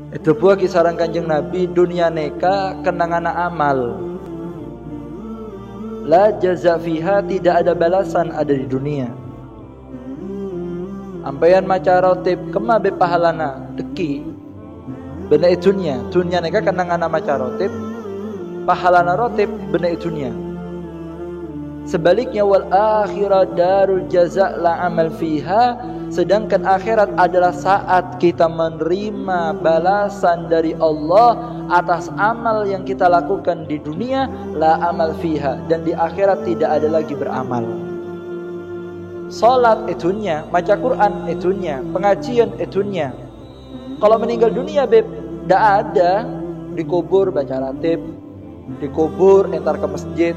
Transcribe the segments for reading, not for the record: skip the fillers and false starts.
Itu pula kisaran Kanjeng Nabi, dunia neka kenangan amal. La jaza fiha, tidak ada balasan ada di dunia. Ampeyan maca rotib kema be pahalana deki. Bena itunya, dunia neka kenangan maca rotib, pahalana rotib bena itunya. Sebaliknya wal akhirat darul jaza la amal fiha, sedangkan akhirat adalah saat kita menerima balasan dari Allah atas amal yang kita lakukan di dunia, la amal fiha, dan di akhirat tidak ada lagi beramal. Salat itunya, baca Quran itunya, pengajian itunya. Kalau meninggal dunia beb, tidak ada, dikubur baca ratib, dikubur entar ke masjid,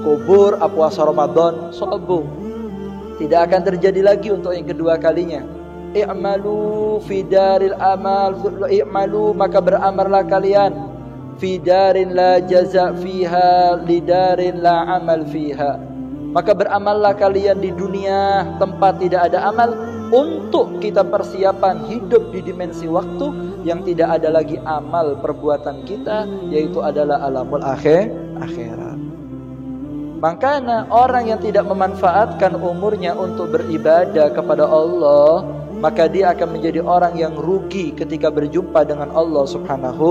kubur puasa Ramadan, sobu. Tidak akan terjadi lagi untuk yang kedua kalinya. I'malu fi daril amal, i'malu, maka beramallah kalian fi darin la jaza fiha lidarin la amal fiha. Maka beramallah kalian di dunia tempat tidak ada amal, untuk kita persiapan hidup di dimensi waktu yang tidak ada lagi amal perbuatan kita, yaitu adalah alamul akhirat. Makanya orang yang tidak memanfaatkan umurnya untuk beribadah kepada Allah, maka dia akan menjadi orang yang rugi ketika berjumpa dengan Allah Subhanahu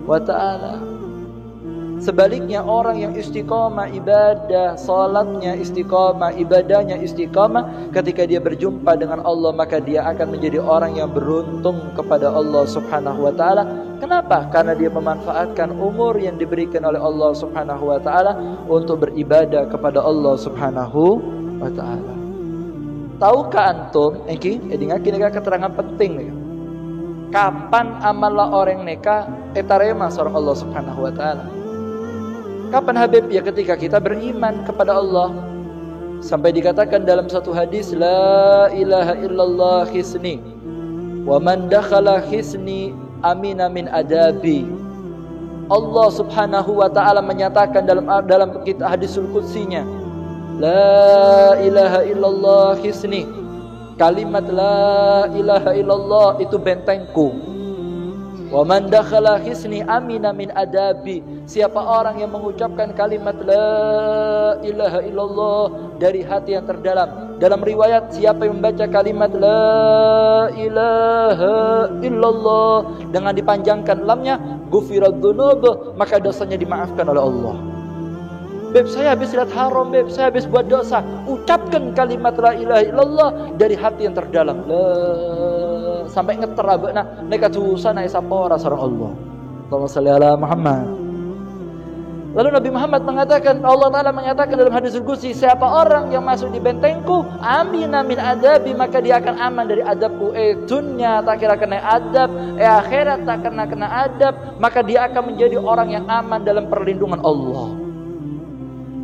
wa ta'ala. Sebaliknya orang yang istiqamah ibadah, salatnya istiqamah, ibadahnya istiqamah, ketika dia berjumpa dengan Allah, maka dia akan menjadi orang yang beruntung kepada Allah Subhanahu wa ta'ala. Kenapa? Karena dia memanfaatkan umur yang diberikan oleh Allah Subhanahu wa ta'ala untuk beribadah kepada Allah Subhanahu wa ta'ala. Tahukah antum, dengar keterangan penting nih. Kapan amallah orang neka etarema seorang Allah Subhanahu wa ta'ala? Kapan Habib? Ya ketika kita beriman kepada Allah. Sampai dikatakan dalam satu hadis, la ilaha illallah hisni, wa man dakhala hisni amina min adabi. Allah Subhanahu wa ta'ala menyatakan dalam hadisul qudsinya, la ilaha illallah hisni, kalimat la ilaha illallah itu bentengku. Wa man dakhala hisni amina min adabi. Siapa orang yang mengucapkan kalimat la ilaha illallah dari hati yang terdalam. Dalam riwayat, siapa yang membaca kalimat la ilaha illallah dengan dipanjangkan lamnya, ghufirad dzunub, maka dosanya dimaafkan oleh Allah. Beb, saya habis lihat haram, beb, saya habis buat dosa. Ucapkan kalimat la ilaha illallah dari hati yang terdalam. Sampai ngeterabena neka susah naik sapora sareng Allah. Allahumma shalli ala Muhammad. Lalu Nabi Muhammad mengatakan, Allah Ta'ala mengatakan dalam hadis qudsi, siapa orang yang masuk di bentengku amina min adabi, maka dia akan aman dari adabku. Dunia tak kira kena adab, akhirat tak kena adab, maka dia akan menjadi orang yang aman dalam perlindungan Allah.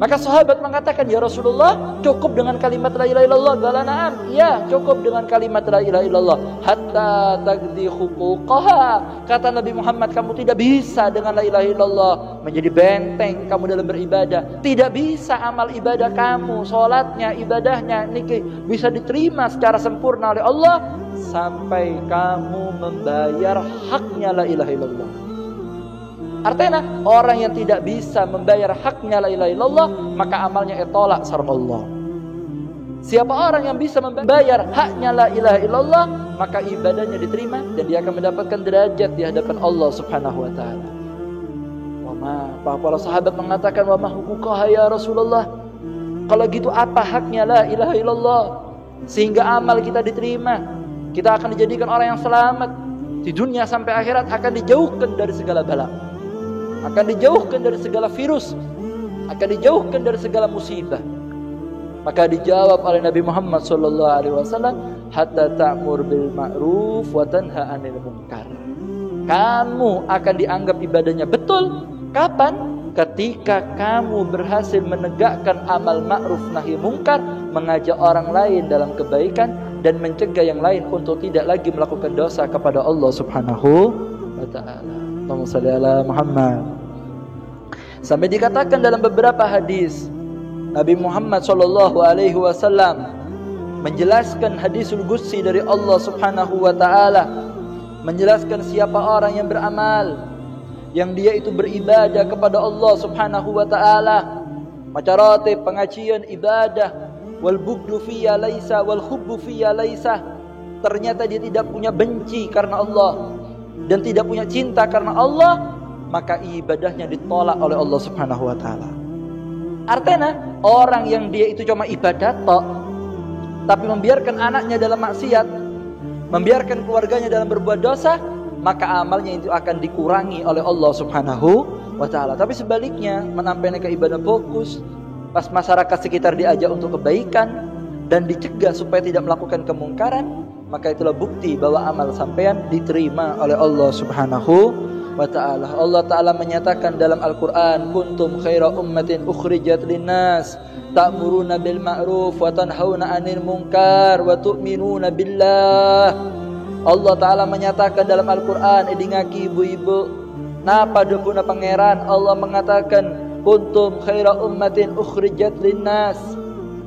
Maka sahabat mengatakan, ya Rasulullah, cukup dengan kalimat la ilaha illallah? Qala na'am, ya, cukup dengan kalimat la ilaha illallah. Hatta taqdi huquqaha. Kata Nabi Muhammad, kamu tidak bisa dengan la ilaha illallah menjadi benteng kamu dalam beribadah. Tidak bisa amal ibadah kamu, salatnya, ibadahnya niki bisa diterima secara sempurna oleh Allah sampai kamu membayar haknya la ilaha illallah. Artinya orang yang tidak bisa membayar haknya la ilaha illallah, maka amalnya tolak sareng Allah. Siapa orang yang bisa membayar haknya la ilaha illallah, maka ibadahnya diterima dan dia akan mendapatkan derajat di hadapan Allah Subhanahu wa taala. Para sahabat mengatakan, wa ma huquqaha ya Rasulullah? Kalau gitu apa haknya la ilaha illallah sehingga amal kita diterima? Kita akan dijadikan orang yang selamat di dunia sampai akhirat, akan dijauhkan dari segala bala, akan dijauhkan dari segala virus, akan dijauhkan dari segala musibah. Maka dijawab oleh Nabi Muhammad SAW, hatta ta'mur bil ma'ruf wa tanha 'anil munkar. Kamu akan dianggap ibadahnya betul kapan? Ketika kamu berhasil menegakkan amal ma'ruf nahi munkar, mengajak orang lain dalam kebaikan dan mencegah yang lain untuk tidak lagi melakukan dosa kepada Allah Subhanahu wa ta'ala. Allahumma shalli ala Muhammad. Sampai dikatakan dalam beberapa hadis, Nabi Muhammad SAW menjelaskan hadisul qudsi dari Allah Subhanahu wa ta'ala. menjelaskan siapa orang yang beramal yang dia itu beribadah kepada Allah Subhanahu wa taala, maca ratib, pengajian, ibadah, wal bughdu fiyya laisa wal hubbu fiyya laisa, ternyata dia tidak punya benci karena Allah dan tidak punya cinta karena Allah, maka ibadahnya ditolak oleh Allah Subhanahu wa taala. Artinya orang yang dia itu cuma ibadah tok, tapi membiarkan anaknya dalam maksiat, membiarkan keluarganya dalam berbuat dosa, maka amalnya itu akan dikurangi oleh Allah Subhanahu wa taala. Tapi sebaliknya, menampilkan ke ibadah fokus, pas masyarakat sekitar diajak untuk kebaikan dan dicegah supaya tidak melakukan kemungkaran, maka itulah bukti bahwa amal sampean diterima oleh Allah Subhanahu wa ta'ala. Allah Ta'ala menyatakan dalam Al-Quran, kuntum khaira ummatin ukhrijat linnas ta'muruna bil ma'ruf wa tanhauna 'anil munkar wa tu'minuna billah. Allah Ta'ala menyatakan dalam Al-Quran, edingaki ibu-ibu, napa dukuna pangeran, Allah mengatakan, kuntum khaira ummatin ukhrijat linnas,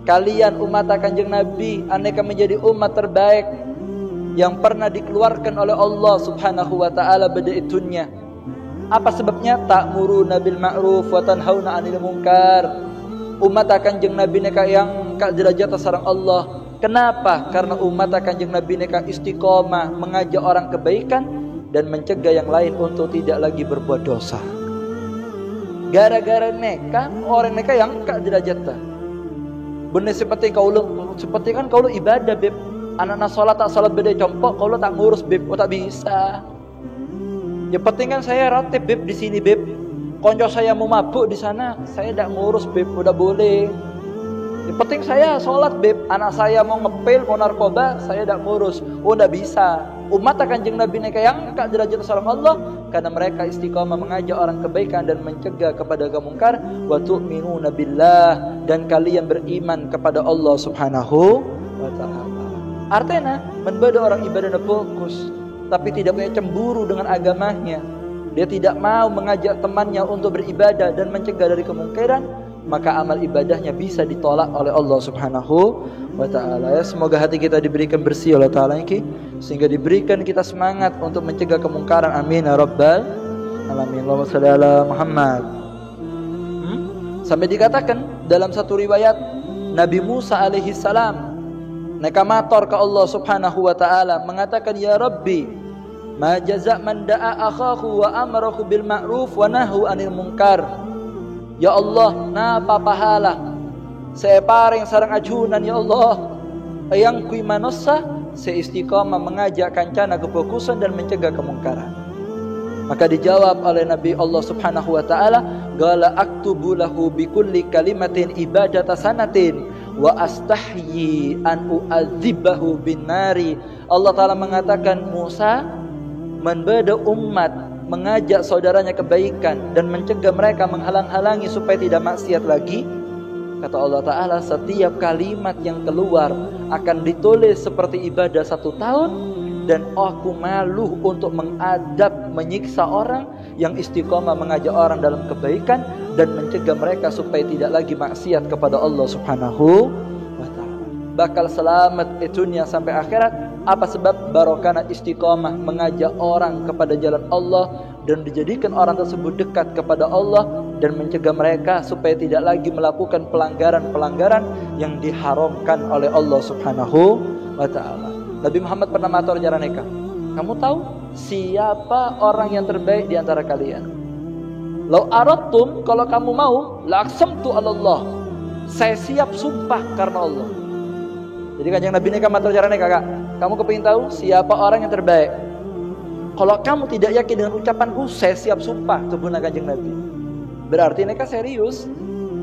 kalian umat Kanjeng Nabi, aneka menjadi umat terbaik yang pernah dikeluarkan oleh Allah Subhanahu wa taala pada dunia. Apa sebabnya? Ta'muruna bil ma'ruf wa tanhauna 'anil munkar. Umat Kanjeng Nabi neka yang ka derajat sareng Allah. Kenapa? Karena umat Kanjeng Nabi neka istiqomah mengajak orang kebaikan dan mencegah yang lain untuk tidak lagi berbuat dosa. Gara-gara neka orang neka yang ka derajat ta. Bener seperti kan kau ibadah beb. Anak-anak sholat tak sholat beda compok, kalau tak ngurus beb, tak bisa. Ya penting kan saya ratib beb di sini beb. Konco saya mau mabuk di sana, saya tak ngurus beb, udah boleh. Ya penting saya sholat beb, anak saya mau ngepil, mau narkoba, saya tak ngurus, udah bisa. Umat Kanjeng Nabi neka yang kak derajat sareng Allah karena mereka istiqamah mengajak orang kebaikan dan mencegah kepada kemungkar, wa tu'minuna billah, dan kalian beriman kepada Allah Subhanahu wa ta'ala. Artinya, membeda orang ibadah fokus, tapi tidak punya cemburu dengan agamanya. Dia tidak mau mengajak temannya untuk beribadah dan mencegah dari kemungkaran, maka amal ibadahnya bisa ditolak oleh Allah Subhanahu wa ta'ala. Ya, semoga hati kita diberikan bersih oleh ta'ala ini, sehingga diberikan kita semangat untuk mencegah kemungkaran. Amin ya rabbal alamin. Allahumma shalli ala Muhammad. Sampai dikatakan dalam satu riwayat, Nabi Musa alaihi salam neka matur ke Allah Subhanahu wa ta'ala, mengatakan, ya Rabbi, ma jaza' man da'a akhahu wa amarahu bil ma'ruf wa nahu 'anil munkar. Ya Allah, napa pahala saya paring sareng ajunan ya Allah, yang kui manusia saya istiqamah mengajak kancana kefokusan dan mencegah kemungkaran. Maka dijawab oleh Nabi Allah Subhanahu wa ta'ala, qala aktubu lahu bi kulli kalimatin ibadata sanatin wa astahyi an u'adzibahu bin nari. Allah Ta'ala mengatakan, Musa membeda umat mengajak saudaranya kebaikan dan mencegah mereka, menghalang-halangi supaya tidak maksiat lagi. Kata Allah Ta'ala, setiap kalimat yang keluar akan ditulis seperti ibadah 1 tahun, dan aku malu untuk mengadab, menyiksa orang yang istiqomah mengajak orang dalam kebaikan dan mencegah mereka supaya tidak lagi maksiat kepada Allah Subhanahu wa ta'ala. Bakal selamat dunia sampai akhirat. Apa sebab? Barokana istiqomah mengajak orang kepada jalan Allah dan dijadikan orang tersebut dekat kepada Allah dan mencegah mereka supaya tidak lagi melakukan pelanggaran-pelanggaran yang diharamkan oleh Allah Subhanahu wa ta'ala. Nabi Muhammad pernah matur jaran neka, kamu tahu siapa orang yang terbaik di antara kalian? Lau aradtum, kalau kamu mau, la aqsamtu 'ala Allah, saya siap sumpah karena Allah. Jadi Kanjeng Nabi neka matur jaran neka, Kak, kamu kepingin tahu siapa orang yang terbaik? Kalau kamu tidak yakin dengan ucapanku, saya siap sumpah, tubuhna Kanjeng Nabi. Berarti neka serius.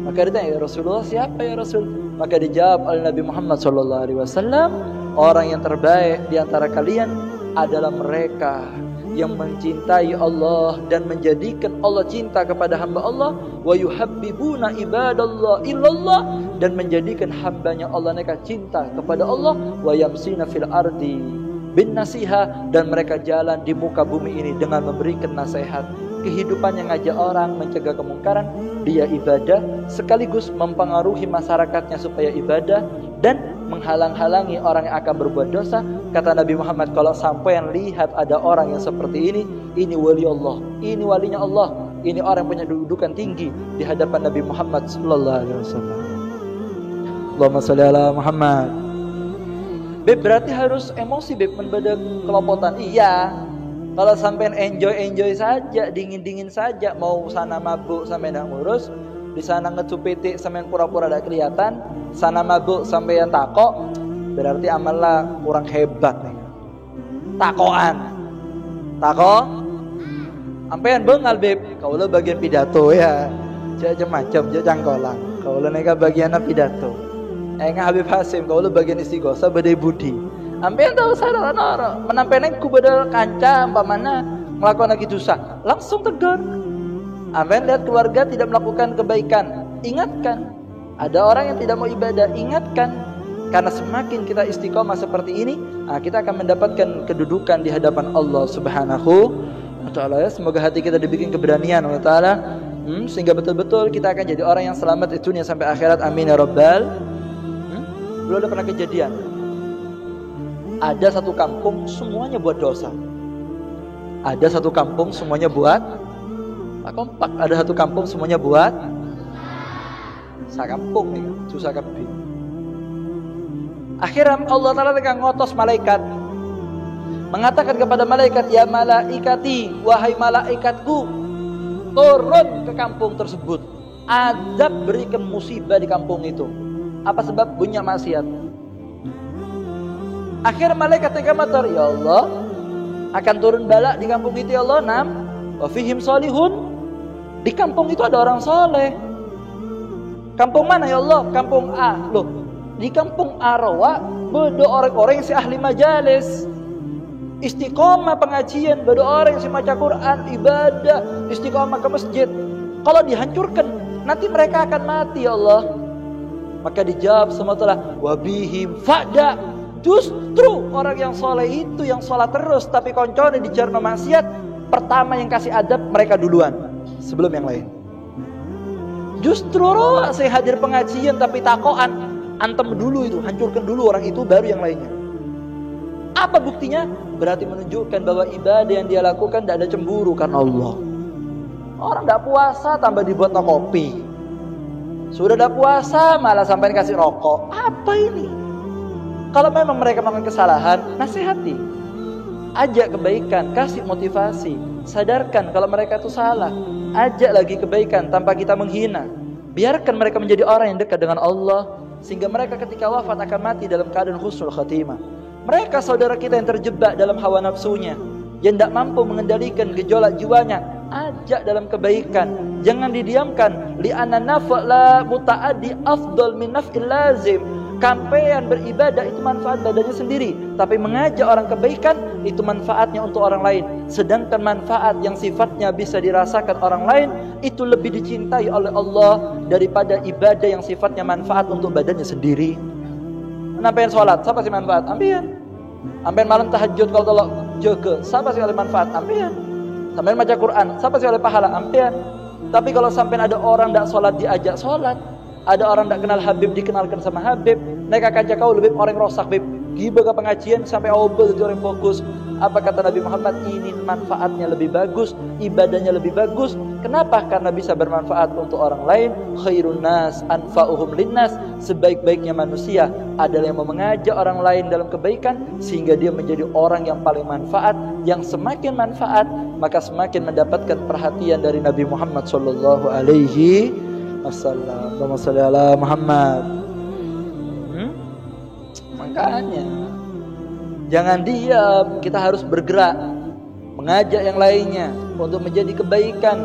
Maka ditanya, ya Rasulullah, siapa ya Rasul? Maka dijawab oleh Nabi Muhammad SAW, orang yang terbaik di antara kalian adalah mereka yang mencintai Allah dan menjadikan Allah cinta kepada hamba Allah, wa yuhabbibuna ibadallah illallah, dan menjadikan hambanya Allah mereka cinta kepada Allah, wa yamsina fil ardi bin nasiha, dan mereka jalan di muka bumi ini dengan memberikan nasihat kehidupannya ngajak orang, mencegah kemungkaran, dia ibadah, sekaligus mempengaruhi masyarakatnya supaya ibadah, dan menghalang-halangi orang yang akan berbuat dosa. Kata Nabi Muhammad, kalau sampean lihat ada orang yang seperti ini wali Allah, ini walinya Allah, ini orang yang punya kedudukan tinggi di hadapan Nabi Muhammad sallallahu alaihi wasallam. Allahumma sholli ala Muhammad. Beb, berarti harus emosi, Beb, menbeda kelopotan. Iya. Kalau sampean enjoy saja, dingin saja, mau sana mabuk sampai ndak ngurus, di sana ngecupiti sampai pura-pura ndak kelihatan, sana mabuk sampai yang takok, berarti amalnya kurang hebat nih. Takoan. Takok. Sampean bengal, Beb. Kaulah bagian pidato ya. Jangan macam, jangan cangkolang. Kaulah neka bagian pidato. Enggak Habib Hasim, kaulah bagian istighosa badai budi. Ampean tahu sadar orang menampeneng ku bedal kanca umpamana melakukan lagi dosa, langsung tegur. Ampean lihat keluarga tidak melakukan kebaikan, ingatkan. Ada orang yang tidak mau ibadah, ingatkan. Karena semakin kita istiqomah seperti ini, kita akan mendapatkan kedudukan di hadapan Allah Subhanahu wa taala. Semoga hati kita dibikin keberanian Allah taala, sehingga betul-betul kita akan jadi orang yang selamat di dunia sampai akhirat. Amin ya rabbal. Belum ada pernah kejadian. Ada satu kampung semuanya buat dosa. Ada satu kampung semuanya buat kompak. Ada satu kampung semuanya buat sakampung nih, susah kabeh. Akhirnya Allah Taala tekan ngotos malaikat, mengatakan kepada malaikat, ya malaikati, wahai malaikatku, turun ke kampung tersebut, azab berikan musibah di kampung itu. Apa sebab? Punya maksiat. Akhir malaikat tega matur, ya Allah, akan turun bala di kampung itu ya Allah. Wa fihim salihun. Di kampung itu ada orang soleh. Kampung mana ya Allah? Kampung A. Loh, di kampung A rawa beda orang-orang yang si ahli majalis, istiqomah pengajian, beda orang yang si maca Quran, ibadah, istiqomah ke masjid. Kalau dihancurkan, nanti mereka akan mati ya Allah. Maka dijawab sama Allah, wa bihim fa'da. Justru orang yang soleh itu yang sholat terus tapi koncone dijarno maksiat, pertama yang kasih adab mereka duluan sebelum yang lain. Justru roh saya hadir pengajian tapi takoan, antem dulu itu, hancurkan dulu orang itu baru yang lainnya. Apa buktinya? Berarti menunjukkan bahwa ibadah yang dia lakukan tidak ada cemburu karena Allah. Orang tidak puasa tambah dibuat kopi, sudah tidak puasa malah sampai kasih rokok. Apa ini? Kalau memang mereka melakukan kesalahan, nasihati, ajak kebaikan, kasih motivasi, sadarkan kalau mereka itu salah, ajak lagi kebaikan tanpa kita menghina. Biarkan mereka menjadi orang yang dekat dengan Allah, sehingga mereka ketika wafat akan mati dalam keadaan husnul khatimah. Mereka saudara kita yang terjebak dalam hawa nafsunya, yang tidak mampu mengendalikan gejolak jiwanya, ajak dalam kebaikan, jangan didiamkan. Li'anna nafa'la muta'addi afdal min naf'il lazim. Kampean beribadah itu manfaat badannya sendiri, tapi mengajak orang kebaikan itu manfaatnya untuk orang lain. Sedangkan manfaat yang sifatnya bisa dirasakan orang lain itu lebih dicintai oleh Allah daripada ibadah yang sifatnya manfaat untuk badannya sendiri. Nampen sholat, siapa sih manfaat? Ambian. Ambian malam tahajud kalau tolak jaga, siapa sih oleh manfaat? Ambian. Sampai baca Quran, siapa sih oleh pahala? Ambian. Tapi kalau sampai ada orang tidak sholat diajak sholat, ada orang tak kenal Habib dikenalkan sama Habib, mereka kaca kau lebih orang rosak, Habib. Giba ke pengajian sampai obel jadi orang fokus. Apa kata Nabi Muhammad? Ini manfaatnya lebih bagus, ibadahnya lebih bagus. Kenapa? Karena bisa bermanfaat untuk orang lain. Khairun nas anfa'uhum linnas. Sebaik-baiknya manusia adalah yang mengajak orang lain dalam kebaikan sehingga dia menjadi orang yang paling manfaat. Yang semakin manfaat, maka semakin mendapatkan perhatian dari Nabi Muhammad sallallahu alaihi wasallam. Allahumma shalli ala Muhammad. Makanya jangan diam, kita harus bergerak, mengajak yang lainnya untuk menjadi kebaikan,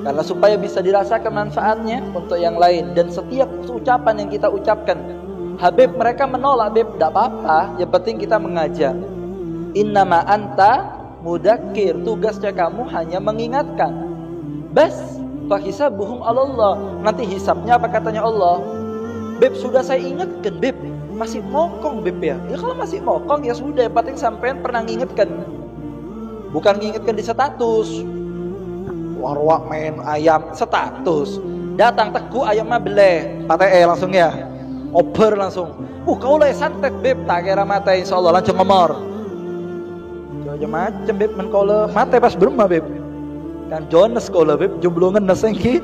karena supaya bisa dirasakan manfaatnya untuk yang lain. Dan setiap ucapan yang kita ucapkan, Habib mereka menolak, Habib tidak apa-apa, yang penting kita mengajak. Innama anta mudakir, tugasnya kamu hanya mengingatkan. Bas fahisabuhum Allah, nanti hisabnya apa katanya Allah. Beb sudah saya ingatkan, Beb masih mokong, Beb ya. Ya kalau masih mokong ya sudah, yang penting sampean pernah ngingetkan, bukan ngingetkan di status. Warwak main ayam status. Datang teku ayam mah beleh, pate langsung ya. Oper langsung. Kau leh santet beb, tak kira mata insyaallah langsung ngomor. Jojo macem beb men kau le mate pas berma beb. Kan Jonas kau le beb jumblungan nasengki.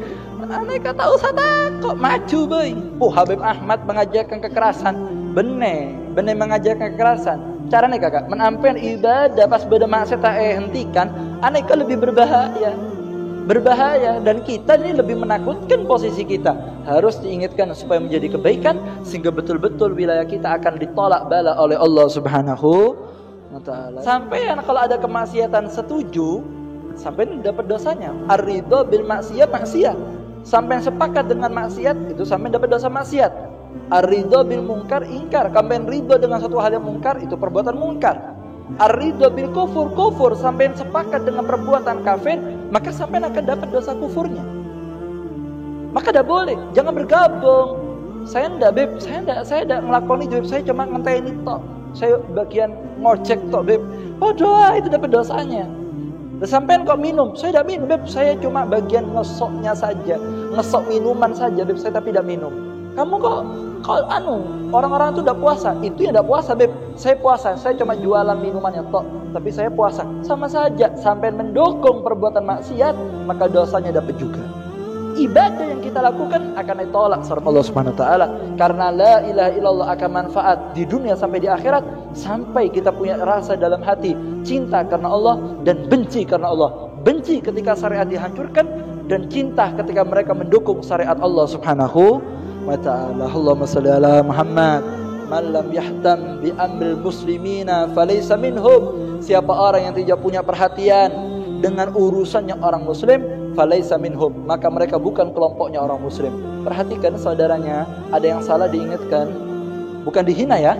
Aneh kata usah kok maju boy. Habib Ahmad mengajarkan kekerasan. Bener mengajarkan kekerasan. Caranya kakak menampen ibadah pas beda maksiat hentikan. Aneh lebih berbahaya dan kita ini lebih menakutkan posisi kita. Harus diingatkan supaya menjadi kebaikan sehingga betul-betul wilayah kita akan ditolak bala oleh Allah Subhanahu wa taala. Sampai kalau ada kemaksiatan setuju, sampai dapat dosanya. Ar-ridho bil maksiat. Sampai sepakat dengan maksiat itu sampai dapat dosa maksiat. Ar-ridho bil munkar ingkar. Sampai ridho dengan satu hal yang munkar itu perbuatan munkar. Ar-ridho bil kufur sampai sepakat dengan perbuatan kafir, maka sampai akan dapat dosa kufurnya. Maka tidak boleh, jangan bergabung. Saya tidak ngelakoni beb, saya cuma ngenteni tok. Saya bagian ngojek tok beb. Doa itu dapat dosanya. Dan sampean kok minum, saya tidak minum beb, saya cuma bagian ngesoknya saja, ngesok minuman saja beb, saya tapi tidak minum. Kamu kok orang-orang itu udah puasa, itu yang tidak puasa beb, saya puasa, saya cuma jualan minumannya tok, tapi saya puasa, sama saja. Sampean mendukung perbuatan maksiat, maka dosanya dapat juga. Ibadah yang kita lakukan akan ditolak sama Allah Subhanahu wa taala, karena la ilaha illallah akan manfaat di dunia sampai di akhirat, sampai kita punya rasa dalam hati cinta karena Allah dan benci karena Allah. Benci ketika syariat dihancurkan dan cinta ketika mereka mendukung syariat Allah Subhanahu wa taala. Allahumma shalli ala Muhammad. Man lam yahtam bi amril muslimina falaysa minhum. Siapa orang yang tidak punya perhatian dengan urusannya orang muslim, falaysa minhum, maka mereka bukan kelompoknya orang muslim. Perhatikan saudaranya, ada yang salah diingatkan, bukan dihina ya.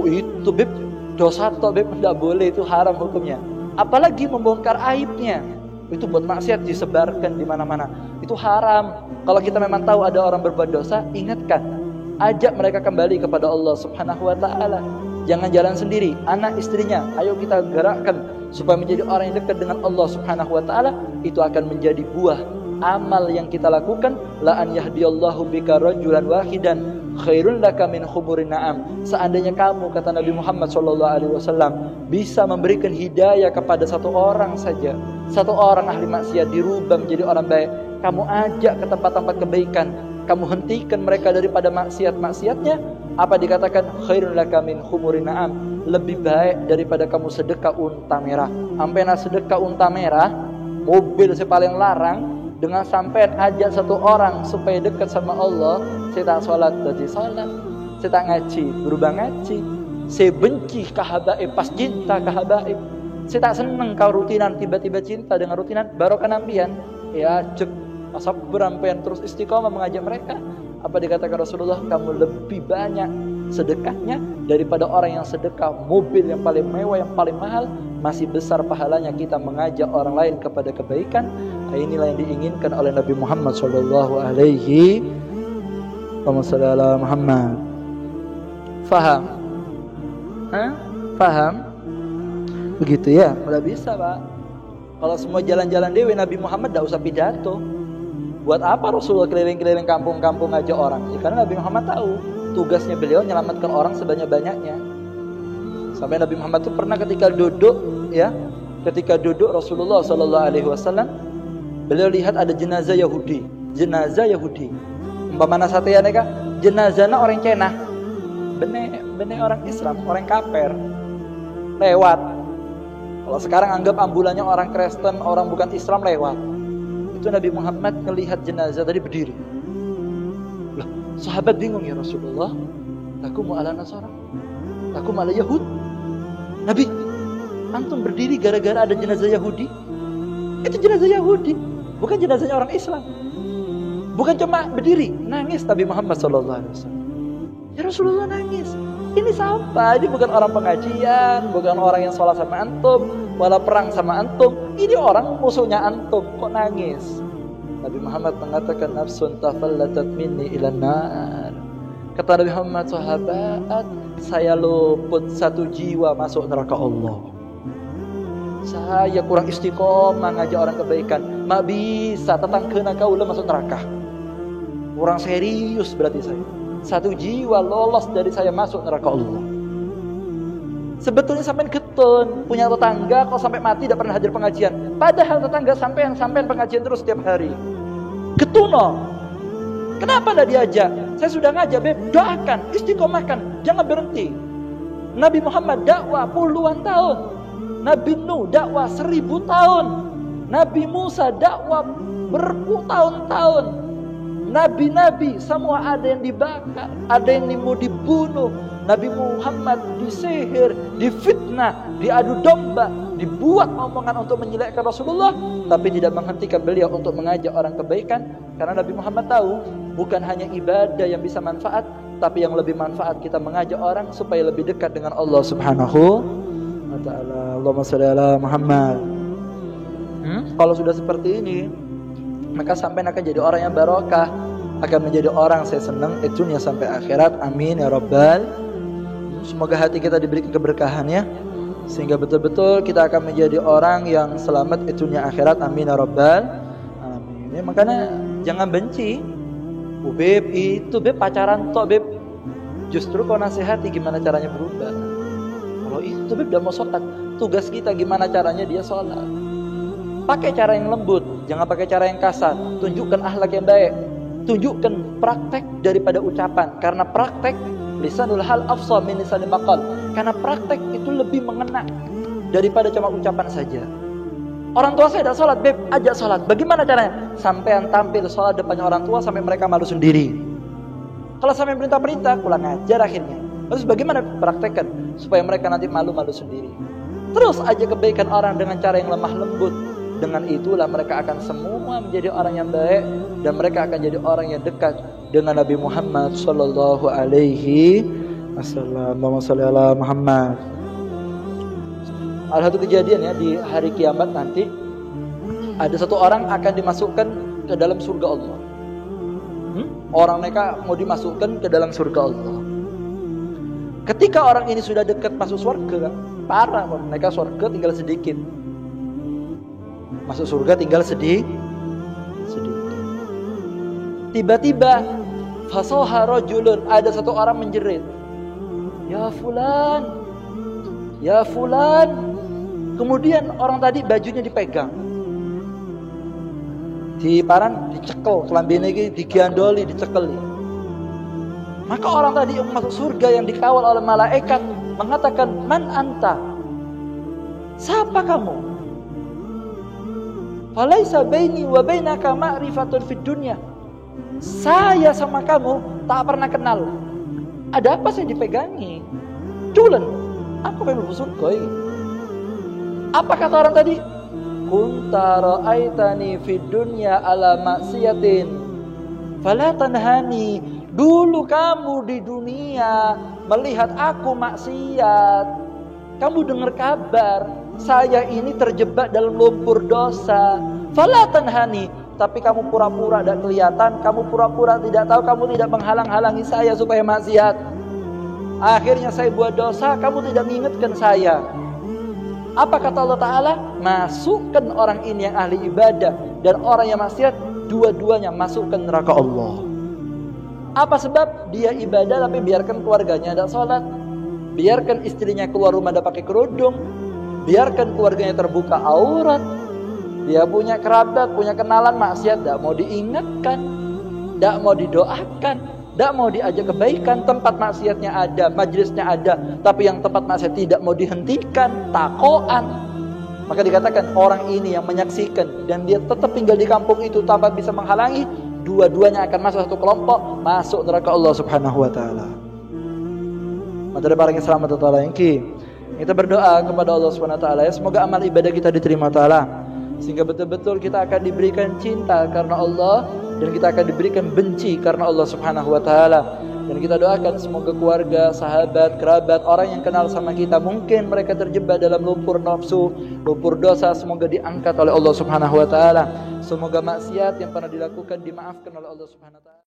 Itu beb dosa toh beb, tidak boleh, itu haram hukumnya. Apalagi membongkar aibnya, itu buat maksiat disebarkan di mana-mana, itu haram. Kalau kita memang tahu ada orang berbuat dosa, ingatkan, ajak mereka kembali kepada Allah Subhanahu wa taala. Jangan jalan sendiri, anak istrinya, ayo kita gerakkan supaya menjadi orang yang dekat dengan Allah Subhanahu wa taala. Itu akan menjadi buah amal yang kita lakukan. La an yahdiyallahu bika rajulan wahidan khairun laka min humurin na'am. Seandainya kamu, kata Nabi Muhammad SAW, bisa memberikan hidayah kepada satu orang saja, satu orang ahli maksiat dirubah menjadi orang baik, kamu ajak ke tempat-tempat kebaikan, kamu hentikan mereka daripada maksiat-maksiatnya, apa dikatakan? Khairun laka min humurin na'am, lebih baik daripada kamu sedekah unta merah. Ampena sedekah unta merah, mobil saya paling larang, dengan sampai ajak satu orang supaya dekat sama Allah. Saya tak sholat, jadi sholat. Saya tak ngaji, berubah ngaji. Saya benci kahabaib, pas cinta kahabaib. Saya tak senang kau rutinan, tiba-tiba cinta dengan rutinan. Barokah nampian, ya cek asap berampian terus istiqomah mengajak mereka. Apa dikatakan Rasulullah? Kamu lebih banyak sedekahnya daripada orang yang sedekah mobil yang paling mewah, yang paling mahal. Masih besar pahalanya kita mengajak orang lain kepada kebaikan. Inilah yang diinginkan oleh Nabi Muhammad sallallahu alaihi wasallam. Faham? Faham? Begitu ya? Udah bisa, Pak. Kalau semua jalan-jalan dewe, Nabi Muhammad tidak usah pidato. Buat apa Rasulullah keliling-keliling kampung-kampung ngajak orang? Ya, karena Nabi Muhammad tahu tugasnya beliau menyelamatkan orang sebanyak-banyaknya. Sampai Nabi Muhammad itu pernah ketika duduk Rasulullah SAW, beliau lihat ada jenazah Yahudi. Umpamana satya neka jenazahnya orang Cina, bener orang Islam, orang kafir lewat. Kalau sekarang anggap ambulannya orang Kristen, orang bukan Islam lewat. Itu Nabi Muhammad melihat jenazah tadi berdiri. Loh, sahabat bingung, ya Rasulullah, aku mau ala Nasara, aku mau ala Yahud. Nabi, antum berdiri gara-gara ada jenazah Yahudi? Itu jenazah Yahudi, bukan jenazahnya orang Islam. Bukan cuma berdiri, nangis Nabi Muhammad SAW. Ya Rasulullah nangis. Ini siapa? Ini bukan orang pengajian, bukan orang yang sholat sama antum, wala perang sama antum. Ini orang musuhnya antum, kok nangis? Nabi Muhammad mengatakan, nafsun tafallatat minni ilan nar. Kata Nabi Muhammad, sahabat, saya luput satu jiwa masuk neraka Allah. saya kurang istiqomah ngajak orang kebaikan. Mak bisa tetangkeuna kaula masuk neraka. Kurang serius berarti saya. Satu jiwa lolos dari saya masuk neraka Allah. Sebetulnya sampean ketun punya tetangga kok sampai mati tidak pernah hadir pengajian. Padahal tetangga sampean pengajian terus setiap hari. Ketuno. Kenapa tidak diajak? Saya sudah ngajak, Beb. Doakan, istiqomahkan, jangan berhenti. Nabi Muhammad dakwah puluhan tahun. Nabi Nuh dakwah 1000 tahun. Nabi Musa dakwah bertahun-tahun. Nabi-nabi semua ada yang dibakar, ada yang mau dibunuh. Nabi Muhammad disihir, difitnah, diadu domba, dibuat omongan untuk menyelekkan Rasulullah, tapi tidak menghentikan beliau untuk mengajak orang kebaikan. Karena Nabi Muhammad tahu bukan hanya ibadah yang bisa manfaat, tapi yang lebih manfaat kita mengajak orang supaya lebih dekat dengan Allah Subhanahu wa ta'ala. Allahumma shalli ala Muhammad. Kalau sudah seperti ini, maka sampai akan jadi orang yang barokah, akan menjadi orang saya senang dunia sampai akhirat. Amin ya rabbal. Semoga hati kita diberi keberkahan ya, sehingga betul-betul kita akan menjadi orang yang selamat dunia akhirat. Amin ya rabbal. Amin. Ya, makanya jangan benci. Beb, itu Beb pacaran tok Beb. Justru kau nasihati gimana caranya berubah. Kalau itu Beb udah mau sholat, tugas kita gimana caranya dia sholat. Pakai cara yang lembut, jangan pakai cara yang kasar. Tunjukkan akhlak yang baik. Tunjukkan praktek daripada ucapan. Karena praktek lisanul hal afsal min lisanil maqal. Karena praktek itu lebih mengena daripada cuma ucapan saja. Orang tua saya tidak sholat, Beb, ajak sholat. Bagaimana caranya? Sampean tampil sholat depannya orang tua sampai mereka malu sendiri. Kalau sampai perintah-perintah, pulang ajar akhirnya. Terus bagaimana praktekkan supaya mereka nanti malu-malu sendiri? Terus aja kebaikan orang dengan cara yang lemah lembut. Dengan itulah mereka akan semua menjadi orang yang baik, dan mereka akan jadi orang yang dekat dengan Nabi Muhammad sallallahu alaihi wasallam. Allahumma shalli ala Muhammad. Ada satu kejadian ya, di hari kiamat nanti ada satu orang akan dimasukkan ke dalam surga Allah. Orang mereka mau dimasukkan ke dalam surga Allah. Ketika orang ini sudah dekat masuk surga, parah, mereka surga tinggal sedikit. Masuk surga tinggal sedikit. Tiba-tiba fasoha rajulun, ada satu orang menjerit, ya fulan, ya fulan. Kemudian orang tadi bajunya dipegang, dicekel, kelambine iki digandoli, dicekeli. Maka orang tadi yang masuk surga yang dikawal oleh malaikat mengatakan, man anta, siapa kamu? Falaisa baini wa bainaka ma'rifatun fid dunya. Saya sama kamu tak pernah kenal. Ada apa saya dipegangi? Culen, aku pengen surga ini. Apa kata orang tadi? Kunta ra'aitani fid dunya ala maksiatin fala tanhani. Dulu kamu di dunia melihat aku maksiat. Kamu dengar kabar saya ini terjebak dalam lumpur dosa. Fala tanhani, tapi kamu pura-pura tidak kelihatan, kamu pura-pura tidak tahu, kamu tidak menghalang-halangi saya supaya maksiat. Akhirnya saya buat dosa, kamu tidak mengingatkan saya. Apa kata Allah Ta'ala? Masukkan orang ini yang ahli ibadah dan orang yang maksiat, dua-duanya masukkan neraka Allah. Apa sebab? Dia ibadah tapi biarkan keluarganya ada sholat, biarkan istrinya keluar rumah ada pakai kerudung, biarkan keluarganya terbuka aurat. Dia punya kerabat, punya kenalan maksiat, tidak mau diingatkan, tidak mau didoakan, tidak mau diajak kebaikan. Tempat maksiatnya ada, majlisnya ada, tapi yang tempat maksiat tidak mau dihentikan, takoan. Maka dikatakan orang ini yang menyaksikan dan dia tetap tinggal di kampung itu tanpa bisa menghalangi, dua-duanya akan masuk satu kelompok, masuk neraka Allah Subhanahu wa taala. Materi barangnya selamat Allah yang kita berdoa kepada Allah Subhanahu wa taala ya, semoga amal ibadah kita diterima taala, sehingga betul-betul kita akan diberikan cinta karena Allah dan kita akan diberikan benci karena Allah Subhanahu wa taala. Dan kita doakan semoga keluarga, sahabat, kerabat, orang yang kenal sama kita, mungkin mereka terjebak dalam lumpur nafsu, lumpur dosa, semoga diangkat oleh Allah Subhanahu wa taala. Semoga maksiat yang pernah dilakukan dimaafkan oleh Allah Subhanahu wa taala.